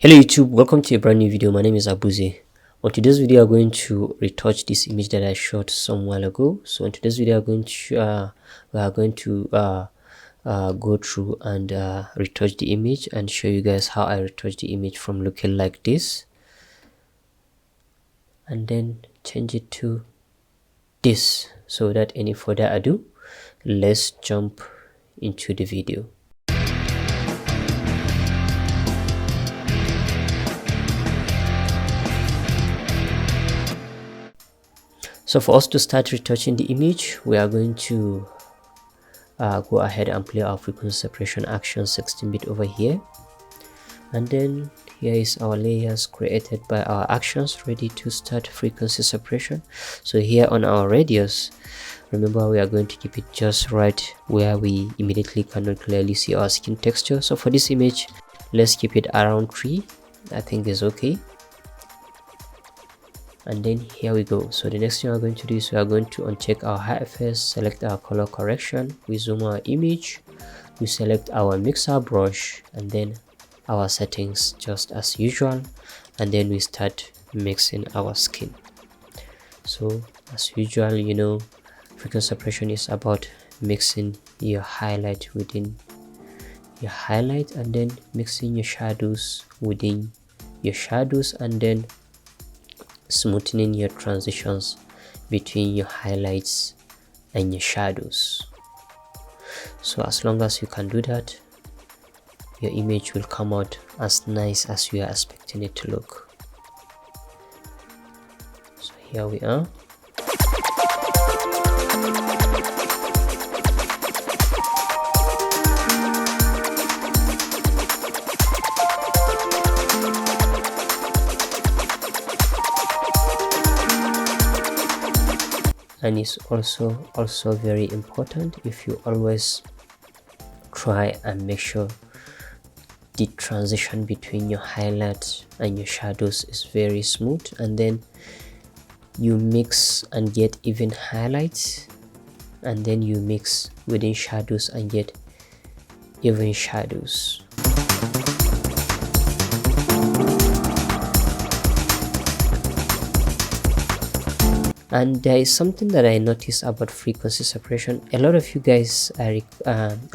Hello YouTube, welcome to a brand new video. My name is Abuze. On today's video, I'm going to retouch this image that I shot some while ago. So in today's video, we are going to go through and retouch the image and show you guys how I retouch the image from looking like this and then change it to this. So without any further ado, let's jump into the video. So for us to start retouching the image, we are going to go ahead and play our frequency separation action 16-bit over here. And then here is our layers created by our actions ready to start frequency separation. So here on our radius, remember we are going to keep it just right where we immediately cannot clearly see our skin texture. So for this image, let's keep it around 3. I think is okay. And then here we go. So the next thing we're going to do is we are going to uncheck our HFS, select our color correction, we zoom our image, we select our mixer brush, and then our settings just as usual, and then we start mixing our skin. So as usual, you know, frequency separation is about mixing your highlight within your highlight, and then mixing your shadows within your shadows, and then smoothing your transitions between your highlights and your shadows. So as long as you can do that, your image will come out as nice as you are expecting it to look. So here we are. And it's also very important if you always try and make sure the transition between your highlights and your shadows is very smooth, and then you mix and get even highlights, and then you mix within shadows and get even shadows. And there is something that I noticed about frequency separation. A lot of you guys, I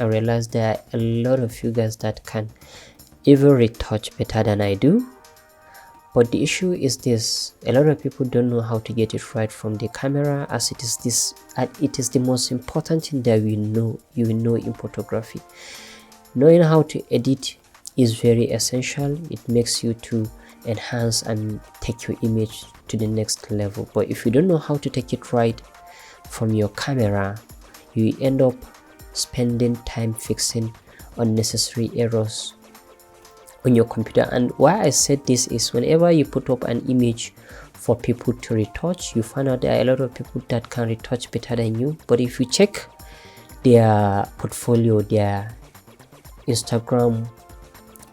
realized there are a lot of you guys that can even retouch better than I do. But the issue is this: a lot of people don't know how to get it right from the camera, as it is the most important thing that you know in photography. Knowing how to edit is very essential. It makes you to enhance and take your image to the next level. But if you don't know how to take it right from your camera, you end up spending time fixing unnecessary errors on your computer. And why I said this is, whenever you put up an image for people to retouch, you find out there are a lot of people that can retouch better than you. But if you check their portfolio, their Instagram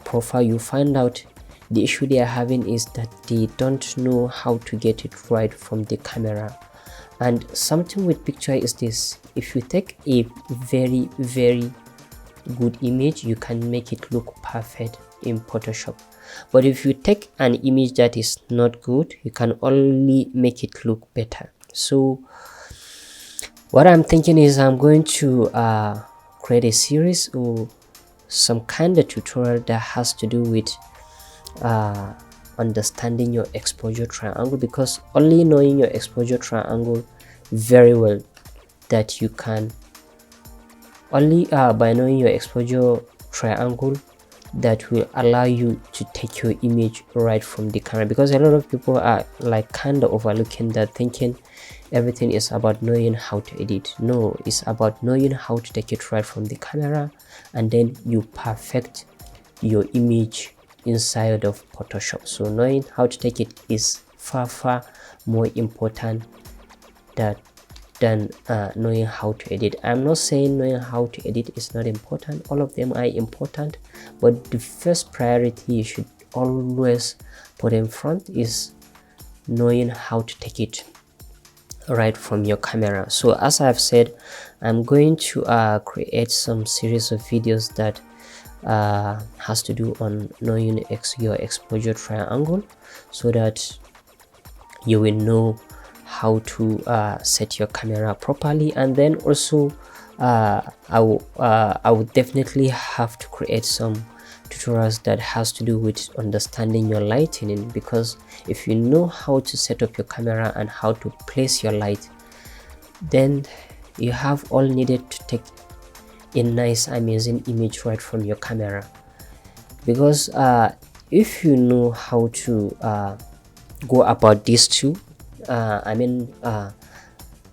profile, you find out the issue they are having is that they don't know how to get it right from the camera. And something with picture is this: if you take a very good image, you can make it look perfect in Photoshop. But if you take an image that is not good, you can only make it look better. So what I'm thinking is I'm going to create a series or some kind of tutorial that has to do with understanding your exposure triangle, because only knowing your exposure triangle very well, that you can only by knowing your exposure triangle, that will allow you to take your image right from the camera. Because a lot of people are like kind of overlooking that, thinking everything is about knowing how to edit. No, it's about knowing how to take it right from the camera, and then you perfect your image inside of Photoshop. So knowing how to take it is far more important than knowing how to edit. I'm not saying knowing how to edit is not important. All of them are important, but the first priority you should always put in front is knowing how to take it right from your camera. So as I've said, I'm going to create some series of videos that has to do on knowing your exposure triangle, so that you will know how to set your camera properly. And then also I would definitely have to create some tutorials that has to do with understanding your lighting, because if you know how to set up your camera and how to place your light, then you have all needed to take a nice amazing image right from your camera. Because if you know how to go about these two,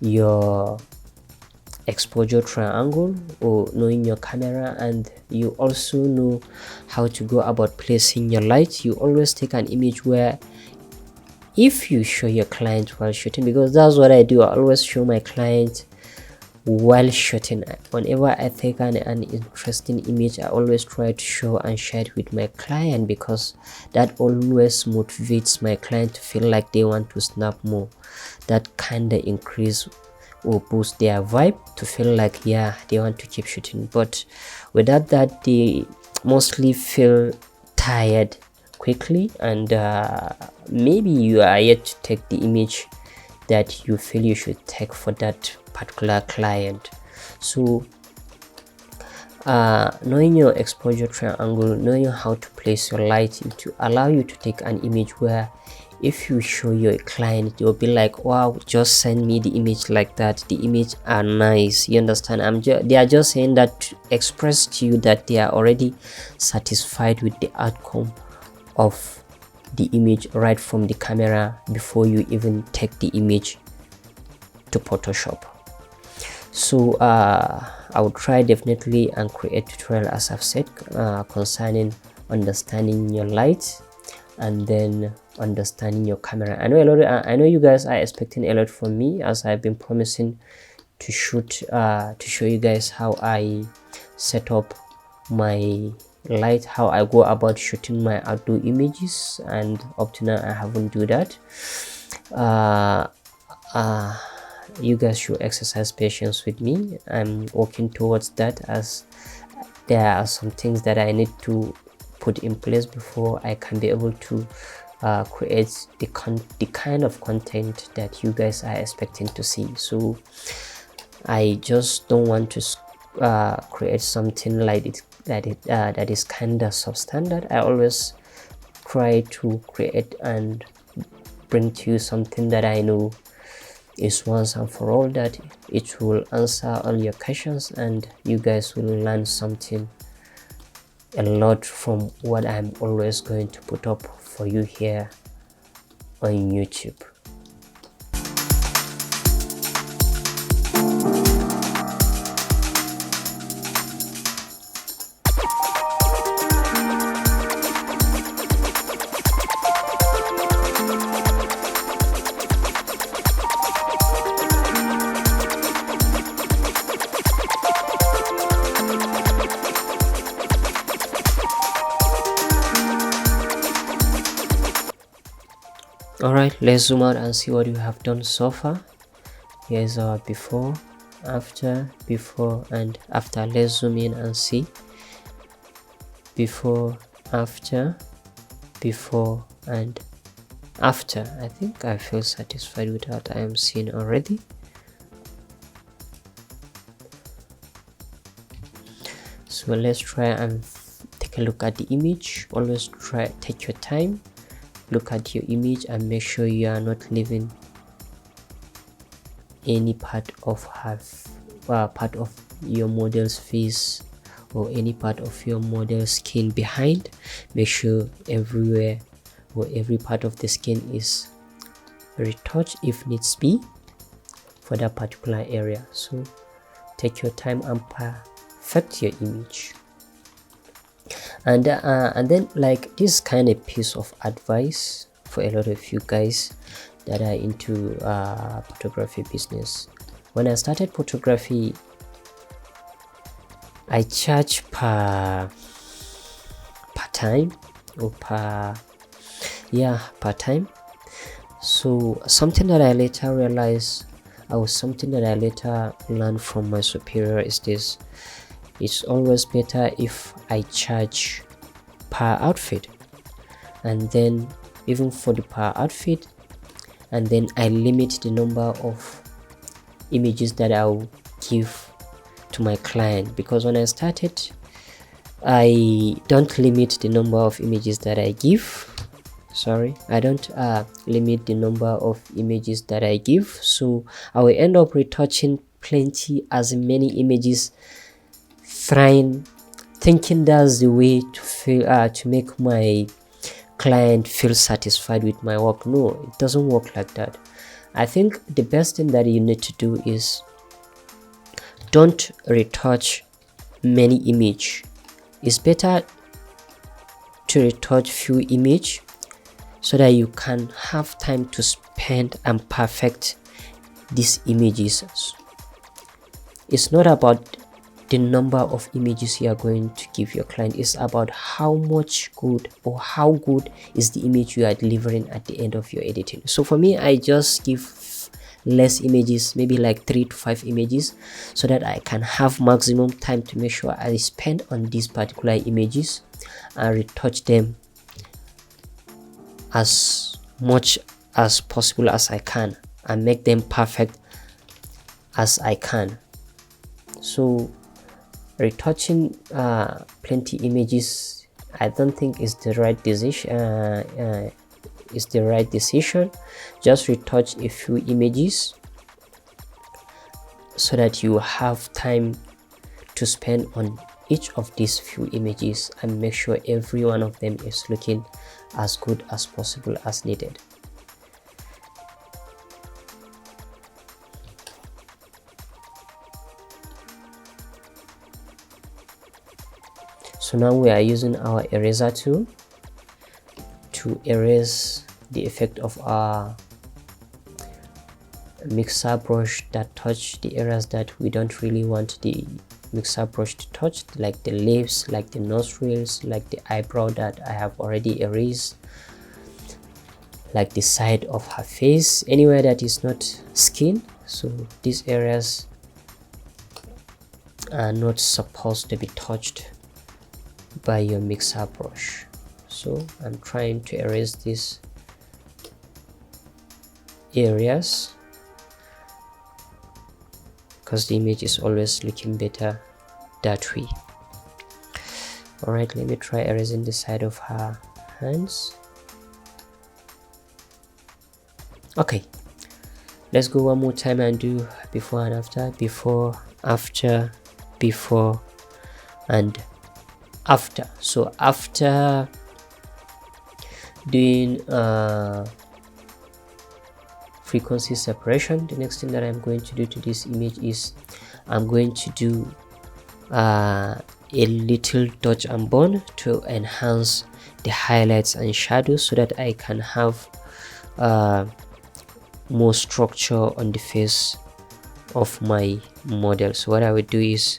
your exposure triangle, or knowing your camera, and you also know how to go about placing your light, you always take an image where if you show your client while shooting, because that's what I do, I always show my client while shooting. Whenever I take an interesting image, I always try to show and share it with my client, because that always motivates my client to feel like they want to snap more. That kind of increase or boost their vibe to feel like, yeah, they want to keep shooting. But without that, they mostly feel tired quickly, and maybe you are yet to take the image that you feel you should take for that particular client. So knowing your exposure triangle, knowing how to place your light to allow you to take an image where if you show your client, they'll be like, wow, just send me the image like that, the image are nice. You understand? They are just saying that to express to you that they are already satisfied with the outcome of the image right from the camera before you even take the image to Photoshop. So I will try definitely and create tutorial, as I've said, concerning understanding your light and then understanding your camera. I know you guys are expecting a lot from me, as I've been promising to shoot to show you guys how I set up my light, how I go about shooting my outdoor images, and up to now I haven't do that. You guys should exercise patience with me. I'm working towards that, as there are some things that I need to put in place before I can be able to create the kind of content that you guys are expecting to see. So I just don't want to create something like it that is kind of substandard. I always try to create and bring to you something that I know is once and for all, that it will answer all your questions and you guys will learn something a lot from what I'm always going to put up for you here on YouTube. Alright, let's zoom out and see what you have done so far. Here's our before, after, before and after. Let's zoom in and see. Before, after, before and after. I think I feel satisfied with what I am seeing already. So let's try and take a look at the image. Always take your time, look at your image and make sure you are not leaving any part of your model's face or any part of your model's skin behind. Make sure everywhere or every part of the skin is retouched if needs be for that particular area. So take your time and perfect your image. And then, like, this kind of piece of advice for a lot of you guys that are into photography business. When I started photography, I charge per time or per time. So something that I later realized, or something that I later learned from my superior, is this: It's always better if I charge per outfit, and then even for the per outfit, and then I limit the number of images that I'll give to my client, because when I started I don't limit the number of images that I give. I don't limit the number of images that I give, so I will end up retouching plenty as many images, thinking that's the way to feel to make my client feel satisfied with my work. No, it doesn't work like that. I think the best thing that you need to do is don't retouch many image. It's better to retouch few image so that you can have time to spend and perfect these images. It's not about the number of images you are going to give your client, it's about how much good or how good is the image you are delivering at the end of your editing. So for me, I just give less images, maybe like 3 to 5 images, so that I can have maximum time to make sure I spend on these particular images and retouch them as much as possible as I can and make them perfect as I can. So retouching plenty images, I don't think is the right decision. Just retouch a few images so that you have time to spend on each of these few images and make sure every one of them is looking as good as possible as needed. So now we are using our eraser tool to erase the effect of our mixer brush that touch the areas that we don't really want the mixer brush to touch, like the lips, like the nostrils, like the eyebrow that I have already erased, like the side of her face, anywhere that is not skin. So these areas are not supposed to be touched by your mixer brush. So I'm trying to erase these areas because the image is always looking better that way. All right, let me try erasing the side of her hands. Okay, let's go one more time and do before and after, before, after, before and after. So after doing frequency separation, the next thing that I'm going to do to this image is I'm going to do a little touch and burn to enhance the highlights and shadows so that I can have more structure on the face of my model. So what I would do is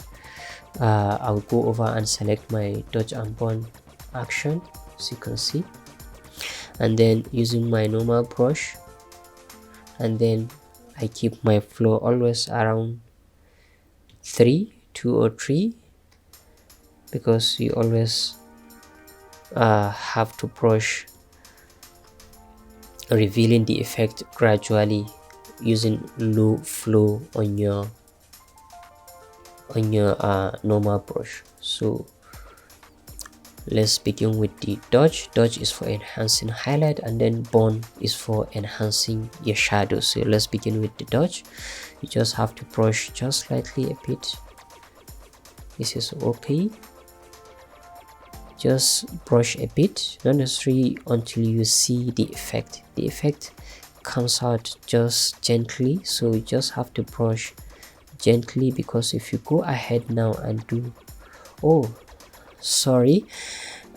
I'll go over and select my dodge and burn action, as you can see, and then using my normal brush, and then I keep my flow always around 2 or 3, because you always have to brush, revealing the effect gradually using low flow on your normal brush. So let's begin with the dodge. Dodge is for enhancing highlight, and then burn is for enhancing your shadow. So let's begin with the dodge. You just have to brush just slightly a bit. This is okay. Just brush a bit, not necessarily until you see the effect. The effect comes out just gently, so you just have to brush gently, because if you go ahead now and do, oh sorry,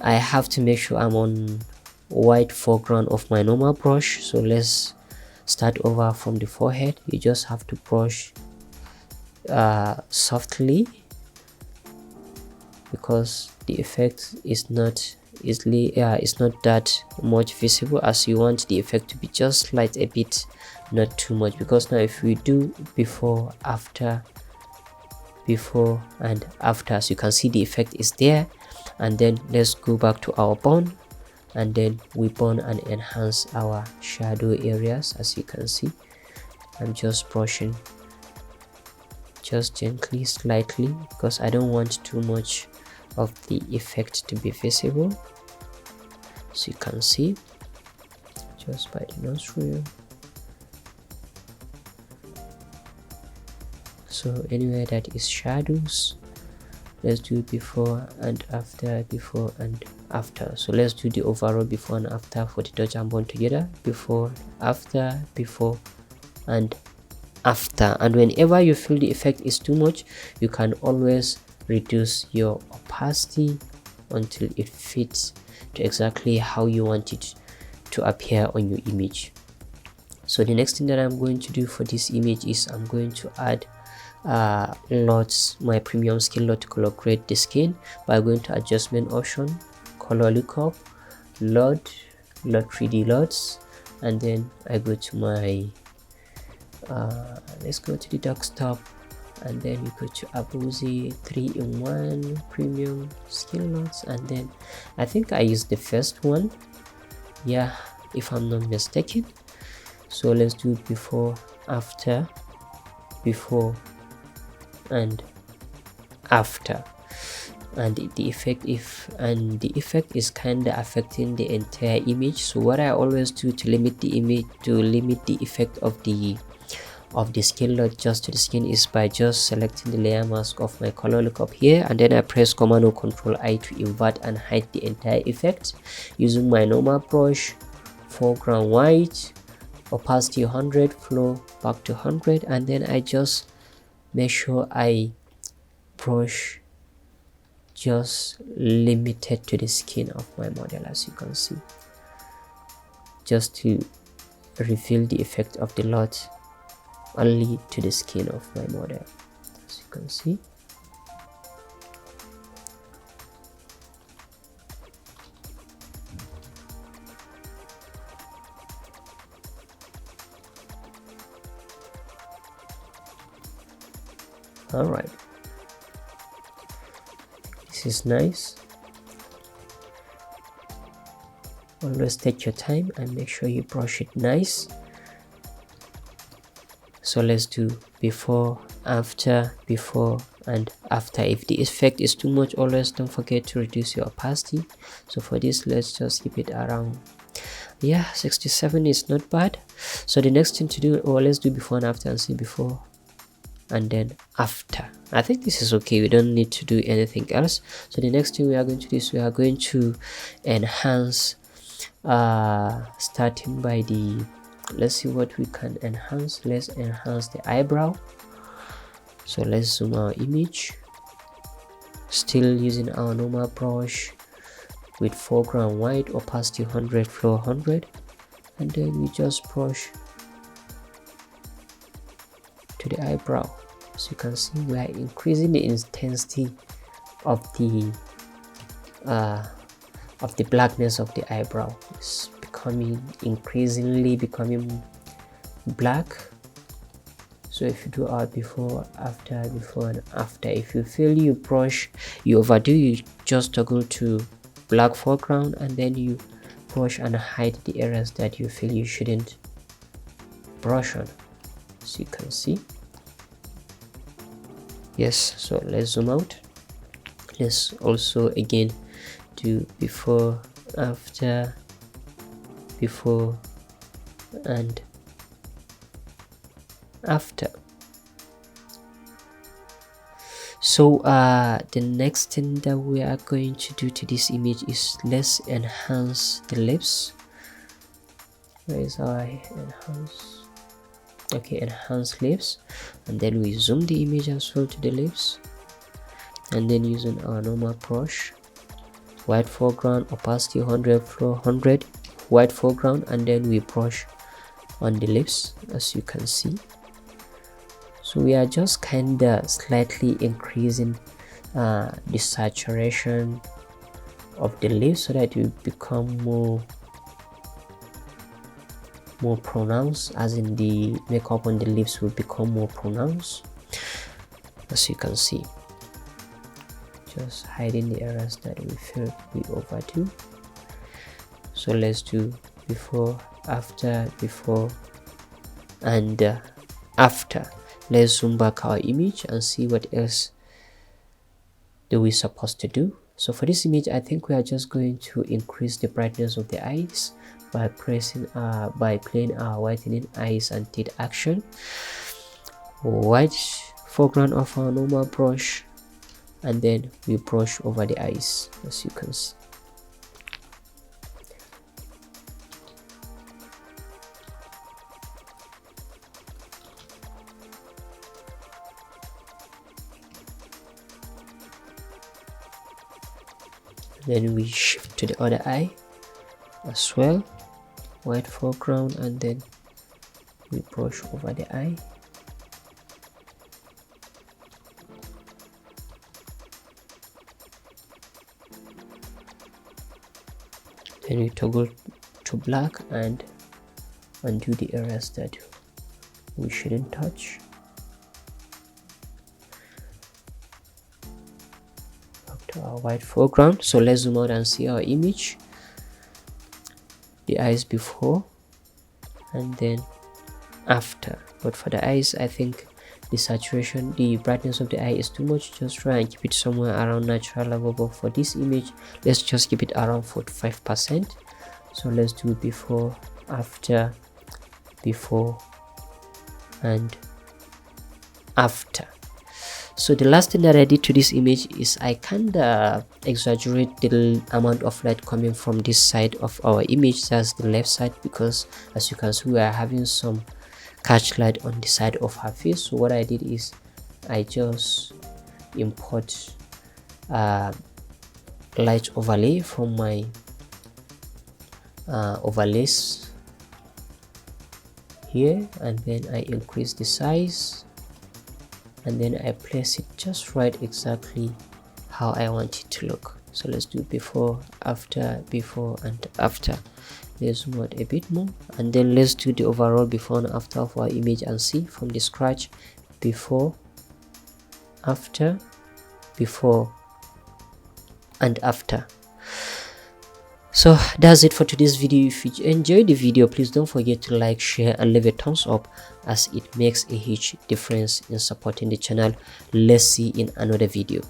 I have to make sure I'm on white foreground of my normal brush. So let's start over from the forehead. You just have to brush softly, because the effect is not it's not that much visible, as you want the effect to be just slight a bit, not too much. Because now if we do before after before and after. So you can see the effect is there. And then let's go back to our burn, and then we burn and enhance our shadow areas. As you can see, I'm just brushing just gently, slightly, because I don't want too much of the effect to be visible. So you can see just by the nostril. So anywhere that is shadows, let's do before and after, before and after. So let's do the overall before and after for the dodge and burn together. Before, after, before and after. And whenever you feel the effect is too much, you can always reduce your opacity until it fits to exactly how you want it to appear on your image. So the next thing that I'm going to do for this image is I'm going to add LUTs, my premium skin LUT, to color grade the skin by going to adjustment option, color lookup, LUT 3D LUTs, and then I go to my let's go to the desktop, and then you go to Abuzi 3-in-1 premium skin LUTs, and then I think I used the first one, yeah, if I'm not mistaken. So let's do before, after, before and after. And the effect is kind of affecting the entire image. So what I always do to limit the image, to limit the effect of the skin LUT just to the skin, is by just selecting the layer mask of my color lookup here, and then I press Command or Control I to invert and hide the entire effect using my normal brush, foreground white, opacity 100, flow back to 100, and then I just make sure I brush just limited to the skin of my model, as you can see, just to reveal the effect of the LUT only to the skin of my model, as you can see. All right, this is nice. Always take your time and make sure you brush it nice. So let's do before, after, before and after. If the effect is too much, always don't forget to reduce your opacity. So for this, let's just keep it around, yeah, 67 is not bad. So the next thing to do, or let's do before and after and see before and then after. I think this is okay, we don't need to do anything else. So the next thing we are going to do is we are going to enhance, starting by the, let's see what we can enhance. Let's enhance the eyebrow. So let's zoom our image, still using our normal brush with foreground white, opacity 100, flow 100, and then we just brush to the eyebrow. As you can see, we are increasing the intensity of the blackness of the eyebrow. It's increasingly becoming black. So if you do our before, after, before and after, if you feel you brush, you overdo, you just toggle to black foreground, and then you brush and hide the areas that you feel you shouldn't brush on, as you can see. Yes, so let's zoom out. Let's also again do before, after, before and after. So the next thing that we are going to do to this image is let's enhance the lips. Where is our enhance? Okay, enhance lips, and then we zoom the image as well to the lips, and then using our normal brush, white foreground, opacity 100, flow 100, white foreground, and then we brush on the lips, as you can see. So we are just kind of slightly increasing the saturation of the lips so that it will become more pronounced, as in the makeup on the lips will become more pronounced. as you can see, just hiding the errors that we feel we overdo. So let's do before, after, before, and after. Let's zoom back our image and see what else do we supposed to do. So for this image, I think we are just going to increase the brightness of the eyes by playing our whitening eyes and teeth action. White foreground of our normal brush, and then we brush over the eyes, as you can see. Then we shift to the other eye as well, white foreground, and then we brush over the eye. Then we toggle to black and undo the areas that we shouldn't touch. To our white foreground. So let's zoom out and see our image, the eyes before and then after. But for the eyes, I think the saturation, the brightness of the eye is too much. Just try and keep it somewhere around natural level. But for this image, let's just keep it around 45%. So let's do before, after, before, and after. So the last thing that I did to this image is I kinda exaggerate the amount of light coming from this side of our image, that's the left side, because as you can see we are having some catch light on the side of her face. So what I did is I just import light overlay from my overlays here, and then I increase the size, and then I place it just right exactly how I want it to look. So let's do before, after, before, and after. Let's zoom out a bit more, and then let's do the overall before and after of our image and see from the scratch: before, after, before, and after. So that's it for today's video. If you enjoyed the video, please don't forget to like, share, and leave a thumbs up, as it makes a huge difference in supporting the channel. Let's see in another video.